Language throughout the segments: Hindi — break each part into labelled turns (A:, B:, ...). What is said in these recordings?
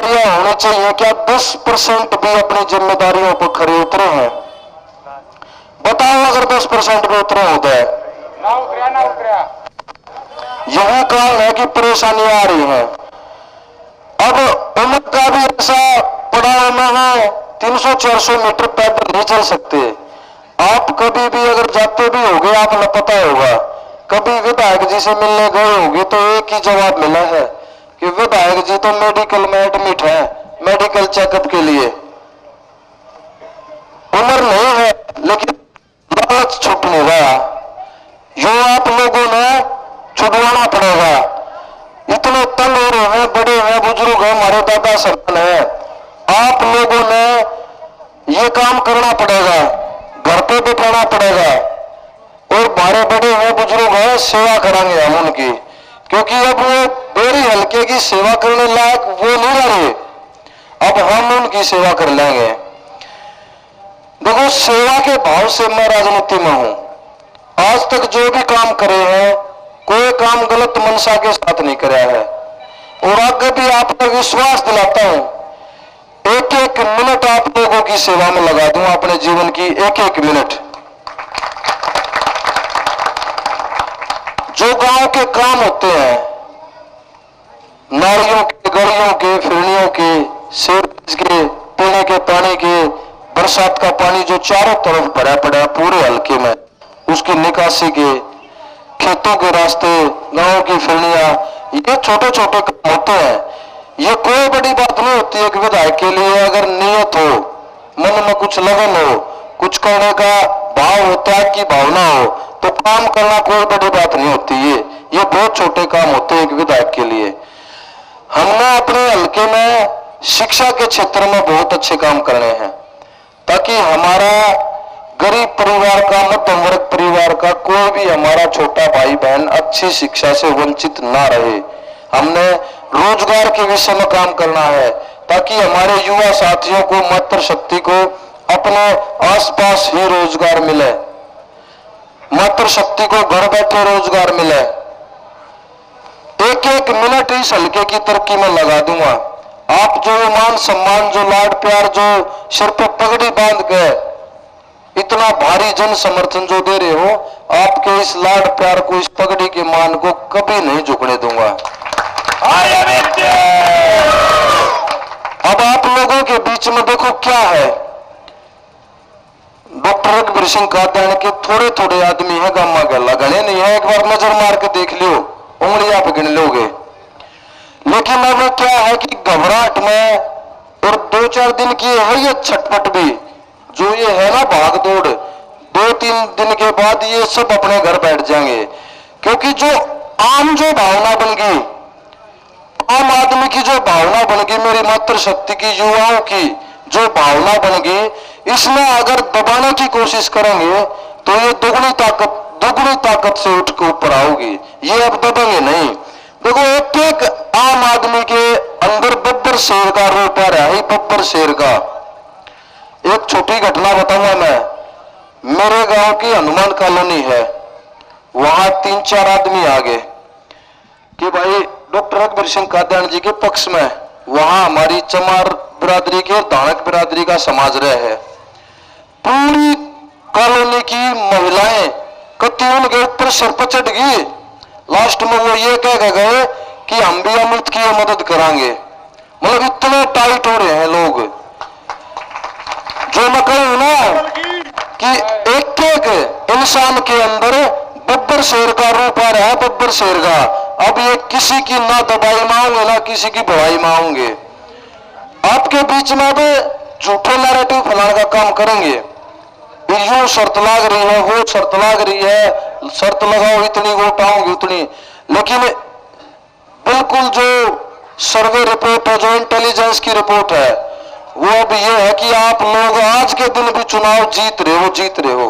A: जिम्मेदारियां होनी चाहिए, क्या 10% भी अपनी जिम्मेदारियों पर खरे उतरे हैं? बताओ, अगर 10% भी उतरे होते हैं
B: ना उतरा
A: यही कारण है कि परेशानियां आ रही हैं। अब उम्र का भी ऐसा पड़ाव में है, 300-400 मीटर पैदल नहीं चल सकते। आप कभी भी अगर जाते भी होगे, आपने पता होगा, कभी विधायक जी से मिलने गए होगे तो एक ही जवाब मिला है कि विधायक जी तो मेडिकल में एडमिट है, मेडिकल चेकअप के लिए। उम्र नहीं है लेकिन लालच छूट नहीं रहा, जो आप लोगों ने छुड़वाना पड़ेगा। इतने तंग हो रहे हैं, बड़े हैं, बुजुर्ग हैं, हमारे दादा सरपंच हैं, आप लोगों ने ये काम करना पड़ेगा, घर पे बिठाना पड़ेगा। और हमारे बड़े हैं, बुजुर्ग हैं, सेवा करांगे हम उनकी, क्योंकि अब वो बेरी हल्के की सेवा करने लायक वो नहीं रहे, अब हम उनकी सेवा कर लेंगे। देखो, सेवा के भाव से मैं राजनीति में हूं। आज तक जो भी काम करे हैं, कोई काम गलत मनसा के साथ नहीं कराया है, और आगे भी आपको विश्वास दिलाता हूं, एक एक मिनट आप लोगों की सेवा में लगा दूं, अपने जीवन की एक एक मिनट। जो गांव के काम होते हैं, नालियों के, गलियों के, फिरनियों के, सीवरेज के, पीने के पानी के, बरसात का पानी जो चारों तरफ भरा पड़ा है पूरे हल्के में, उसकी निकासी के, खेतों के रास्ते, गांव की फिरनियां, ये छोटे छोटे काम होते हैं। ये कोई बड़ी बात नहीं होती है कि विधायक के लिए अगर नियत हो, मन में कुछ लगन हो, कुछ करने का भाव हो, त्याग की भावना हो, तो काम करना कोई बड़ी बात नहीं होती है। ये बहुत छोटे काम होते हैं एक विधायक के लिए। हमने अपने हल्के में शिक्षा के क्षेत्र में बहुत अच्छे काम करने हैं, ताकि हमारा गरीब परिवार का, मध्यम वर्ग परिवार का कोई भी हमारा छोटा भाई बहन अच्छी शिक्षा से वंचित ना रहे। हमने रोजगार के विषय में काम करना है, ताकि हमारे युवा साथियों को, मातृशक्ति को अपने आसपास ही रोजगार मिले, मातृशक्ति को घर बैठे रोजगार मिले। एक एक मिनट इस हल्के की तरक्की में लगा दूंगा। आप जो मान सम्मान, जो लाड प्यार, जो सिर पर पगड़ी बांध के इतना भारी जन समर्थन जो दे रहे हो, आपके इस लाड प्यार को, इस पगड़ी के मान को कभी नहीं झुकने दूंगा। अब आप लोगों के बीच में देखो क्या है, डॉक्टर रघुवीर सिंह कात्यायन के थोड़े थोड़े आदमी है, गामा गला गणे नहीं है, एक बार नजर मार के देख लियो, उंगली आप गिन लोगे। लेकिन अब क्या है कि घबराहट में और 2-4 दिन की है ये छटपट भी, जो ये है ना भाग दौड़, 2-3 दिन के बाद ये सब अपने घर बैठ जाएंगे। क्योंकि जो आम जो भावना बन गई, आम आदमी की जो भावना बन गई, मेरी मातृशक्ति की, युवाओं की जो भावना बन गई, इसमें अगर दबाने की कोशिश करेंगे तो ये दुगनी ताकत से उठ के ऊपर आओगी, ये अब दबेंगे नहीं। देखो, एक एक आम आदमी के अंदर बब्बर शेर का रूप आ रहा है, बब्बर शेर का। एक छोटी घटना बताऊंगा मैं। मेरे गांव की हनुमान कॉलोनी है, वहां 3-4 आदमी आ गए कि भाई डॉक्टर रघुवीर सिंह कात्यायन जी के पक्ष में, वहां हमारी चमार बिरादरी के और धानक बिरादरी का समाज रहे है। पूरी कॉलोनी की महिलाएं कति उनके ऊपर सर पर चढ़ गई। लास्ट में वो ये कह गए कि हम भी अमृत की मदद करांगे। मतलब इतने टाइट हो रहे हैं लोग, जो मैं कहूं ना कि एक एक इंसान के अंदर बब्बर शेर का रूप आ रहा है, बब्बर शेर का। अब ये किसी की ना दबाई मांगेंगे, ना किसी की भवाई मांगेंगे। आपके बीच में अब झूठे नैरेटिव फैलाने का काम करेंगे, यूं शर्त लाग रही है, वो शर्त लाग रही है, शर्त लगाओ इतनी वोट आऊंगी उतनी। लेकिन बिल्कुल जो सर्वे रिपोर्ट है, जो इंटेलिजेंस की रिपोर्ट है, वो अब ये है कि आप लोग आज के दिन भी चुनाव जीत रहे हो।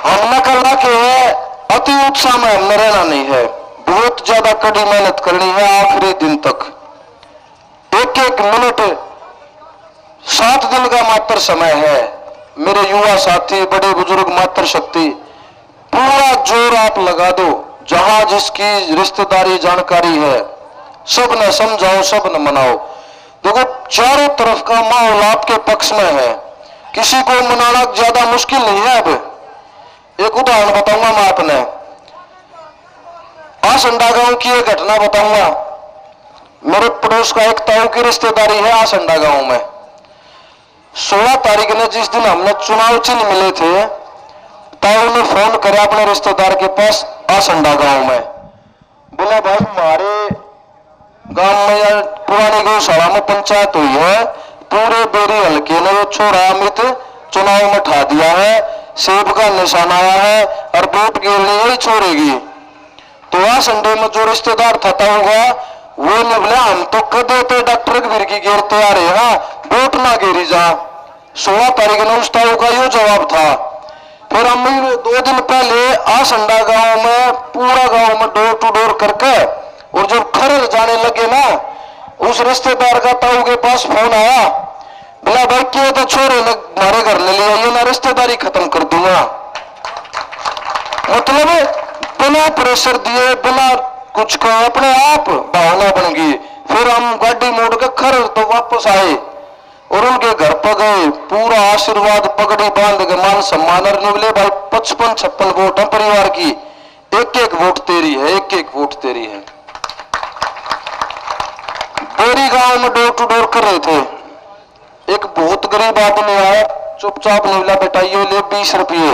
A: हमने करना के है, अति उत्साह में हमने रहना नहीं है, बहुत ज्यादा कड़ी मेहनत करनी है आखिरी दिन तक। एक एक मिनट 7 दिन का मात्र समय है। मेरे युवा साथी, बड़े बुजुर्ग, मातृशक्ति, पूरा जोर आप लगा दो। जहां जिसकी रिश्तेदारी जानकारी है, सब न समझाओ, सब न मनाओ। देखो चारों तरफ का माहौल आपके पक्ष में है, किसी को मनाना ज्यादा मुश्किल नहीं है। अब एक उदाहरण बताऊंगा मैं आपने, आसंडा गांव की एक घटना बताऊंगा। मेरे पड़ोस का एक ताऊ की रिश्तेदारी है आसंडा गांव में। 16 तारीख ने जिस दिन हमने चुनाव चिन्ह मिले थे, ताऊ ने फोन किया अपने रिश्तेदार के पास आसंडा गांव में, बोला भाई हमारे गांव में या पुरानी गौशाला में पंचायत हुई है, पूरे बेरी हल्के ने वो छोरा अमित चुनाव में ठा दिया है, सेब का निशान आया है और वोट गिरनी यही छोड़ेगी। तो आसंडे में जो रिश्तेदार था ताऊ का, वो ने बोला हम तो कदे तो डॉक्टर कबीर की गिरते आ रहे हैं, वोट ना गिरी जा। 16 तारीख ने उस ताऊ का यो जवाब था। फिर हम 2 दिन पहले आसंडा गांव में पूरा गांव में डोर टू डोर करके, और जब खरल जाने लगे ना, उस रिश्तेदार का ताऊ के पास फोन आया, बोला भाई क्या तो छोरे ने हमारे घर ले लिया, ये ना रिश्तेदारी खत्म कर दूंगा। मतलब बिना प्रेशर दिए, बिना कुछ कहे अपने आप भावना बन गई। फिर हम गाड़ी मोड़ के खरल तो वापस आए और उनके घर पर गए, पूरा आशीर्वाद पगड़ी बांध के मान सम्मान, और निकले भाई 55-56 वोट है परिवार की, एक एक वोट तेरी है, एक एक वोट तेरी है। बोरी गांव में डोर टू डोर कर रहे थे, एक बहुत गरीब आदमी आया, चुपचाप निकला, बेटा ये ले 20 रुपये,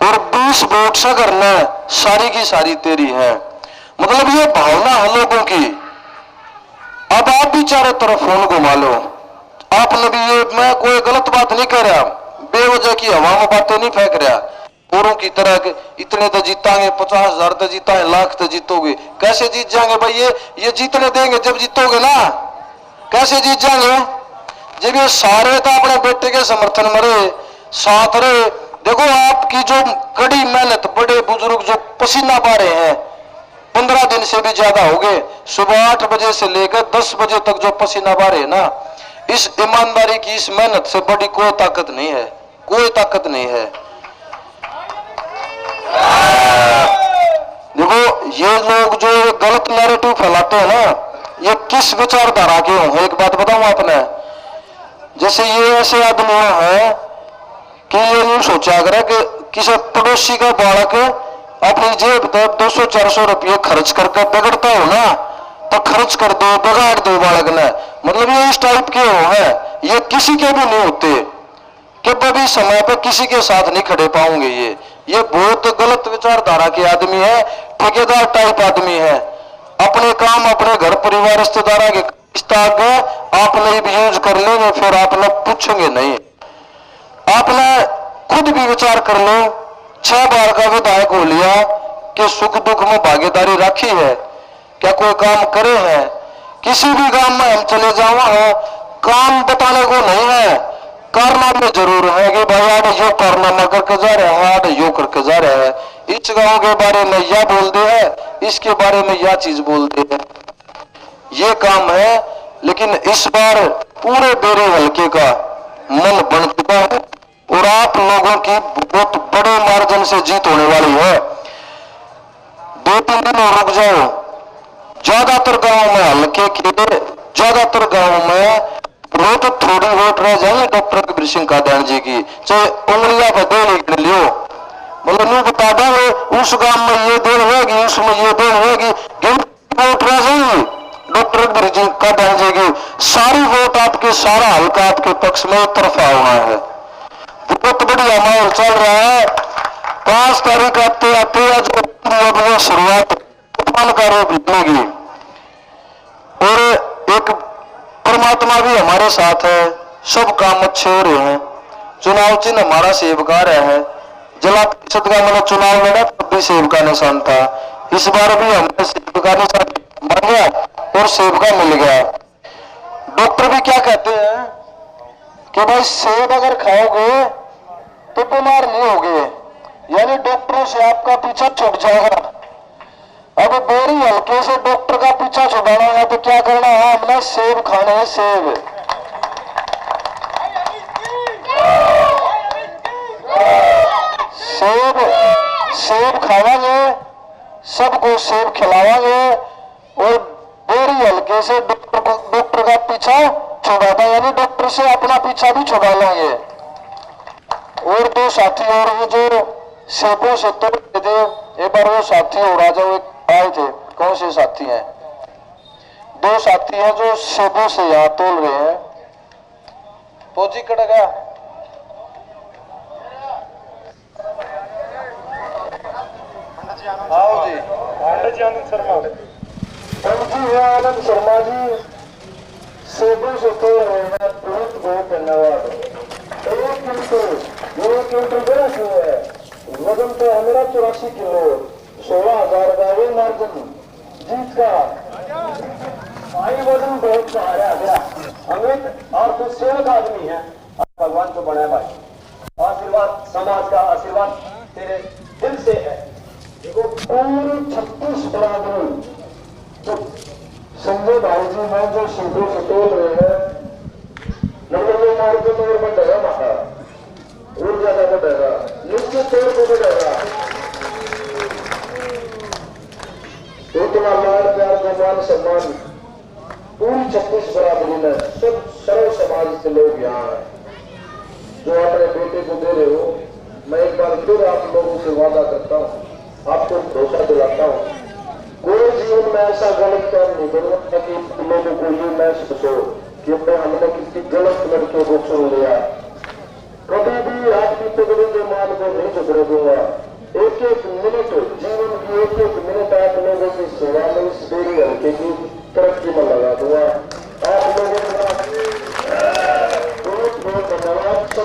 A: और 20 वोट से करना सारी की सारी तेरी है। मतलब ये भावना है लोगों की। अब आप भी चारों तरफ फोन घुमा लो, आपने भी ये, मैं कोई गलत बात नहीं कह रहा, बेवजह की हवा में बातें नहीं फेंक रहा, औरों की तरह के इतने तो जीतांगे, 50,000 तो जीतांगे, लाख तो जीतोगे, कैसे जीत जाएंगे भाई? ये जीतने देंगे जब जीतोगे ना, कैसे जीत जाएंगे? जब ये सारे तो अपने बेटे के समर्थन में रहे, साथ रहे। देखो आपकी जो कड़ी मेहनत, बड़े बुजुर्ग जो पसीना पा रहे हैं, 15 दिन से भी ज्यादा हो गए, सुबह 8 बजे से लेकर 10 बजे तक जो पसीना पा रहे ना, इस ईमानदारी की, इस मेहनत से बड़ी कोई ताकत नहीं है, कोई ताकत नहीं है। देखो ये लोग जो गलत नैरेटिव फैलाते हैं ना, ये किस विचारधारा के हों? एक बात बताऊं आपने, जैसे ये ऐसे आदमी है कि ये यूं सोचा करे कि किसी पड़ोसी का बालक अपनी जेब पे 200-400 रुपये खर्च करके बिगड़ता हो ना, तो खर्च कर दो, बिगाड़ दो बालक ने। मतलब ये इस टाइप के हो है, ये किसी के भी नहीं होते, कि कभी समय पे किसी के साथ नहीं खड़े पाओगे। ये बहुत गलत विचारधारा के आदमी है, ठेकेदार टाइप आदमी है। अपने काम, अपने घर परिवार, रिश्तेदार के आपने भी यूज कर लेंगे, फिर आपने पूछेंगे नहीं। आपने खुद भी विचार कर लो, 6 बार का विधायक हो लिया कि सुख दुख में भागीदारी रखी है, क्या कोई काम करे हैं? किसी भी काम में हम चले जाओ, काम बताने को नहीं है, करना में जरूर है कि भाई आज यो कारनामा करके जा रहे हैं, आज यो करके जा रहे हैं, इस गांव के बारे में यह बोलते हैं, इसके बारे में यह चीज बोलते हैं, ये काम है। लेकिन इस बार पूरे बेरे हल्के का मन बन चुका है और आप लोगों की बहुत बड़े मार्जिन से जीत होने वाली है। 2-3 दिन और रुक जाओ, ज्यादातर गांव में हल्के के, ज्यादातर गांव में बहुत थोड़ी वोट रह जाएंगे डॉक्टर कबीर सिंह कादियानी जी की, चाहे उंगलियां पर 2 लिख लियो, मतलब नहीं बता देंगे उस गांव में ये देन होगी, उसमें ये देन होगी, वोट रह जाएंगी डॉक्टर कबीर सिंह कादियानी जी की। सारी वोट आपके, सारा हल्का आपके पक्ष में एक तरफा होना है। बहुत बढ़िया माहौल चल रहा है। 5 तारीख आते आते आज शुरुआत का रूप लेगी और एक परमात्मा भी हमारे साथ है, सब काम अच्छे हो रहे हैं। चुनाव चिन्ह हमारा सेब का रहा है, जिला परिषद का मैंने चुनाव लड़ा तब भी सेब का निशान था, इस बार भी हमने सेब का निशान मांगा और सेब का मिल गया। डॉक्टर भी क्या कहते हैं कि भाई सेब अगर खाओगे तो बीमार नहीं होगे, यानी डॉक्टरों से आपका पीछा छूट जाएगा। अब बोरी हल्के से डॉक्टर का पीछा छुड़ाना है तो क्या करना है? हमने सेब खाने हैं, सेब। सेब सेब खावांगे, सबको सेब खिलावांगे, तरीके से डॉक्टर का पीछा छुड़ाता, यानी डॉक्टर से अपना पीछा भी छुड़ा लेंगे। और दो साथी और वो जो सेबों से तोड़ थे, एक बार वो साथी और आ जाओ आए थे। कौन से साथी हैं? दो साथी हैं जो सेबों से यहाँ तोल रहे हैं। फौजी कड़गा आओ जी,
B: आनंद शर्मा।
A: जी है आनंद शर्मा जी, सेबों से तोड़ रहे हैं। बहुत बहुत धन्यवाद। एक क्विंटल बड़ा क्यों है? वजन तो है मेरा 84 किलो, 16,000 का ये मार्जिन जीत का। भाई वजन बहुत सहारा है मेरा अमित, और तो सेवक आदमी है, भगवान को बना भाई। आशीर्वाद समाज का आशीर्वाद तेरे दिल से है। देखो पूरी 36 बराबरी तो संजय भाई जी हैं जो सीधे से तोल रहे हैं। नंबर मार्जिन और बढ़ेगा माता और ज्यादा बढ़ेगा, नीचे तोड़ को बढ़ेगा। इतना लाड़ प्यार सम्मान सम्मान पूरी 36 बराबरी में सब सर्व समाज के लोग यहाँ हैं जो अपने बेटे को दे रहे हो। मैं एक बार फिर आप लोगों से वादा करता हूँ, आपको भरोसा दिलाता हूँ, कोई जीवन में ऐसा गलत काम नहीं करूंगा कि लोगों को ये महसूस हो कि हमने किसी गलत लड़के को चुन लिया। कभी भी आपकी पगड़ी के मान को नहीं झुकने दूंगा। एक एक मिनट जीवन की एक एक मिनट आप लोगों की सेवा में इस डेरी हल्के की तरक्की में लगा दूंगा। आप लोगों का बहुत बहुत धन्यवाद।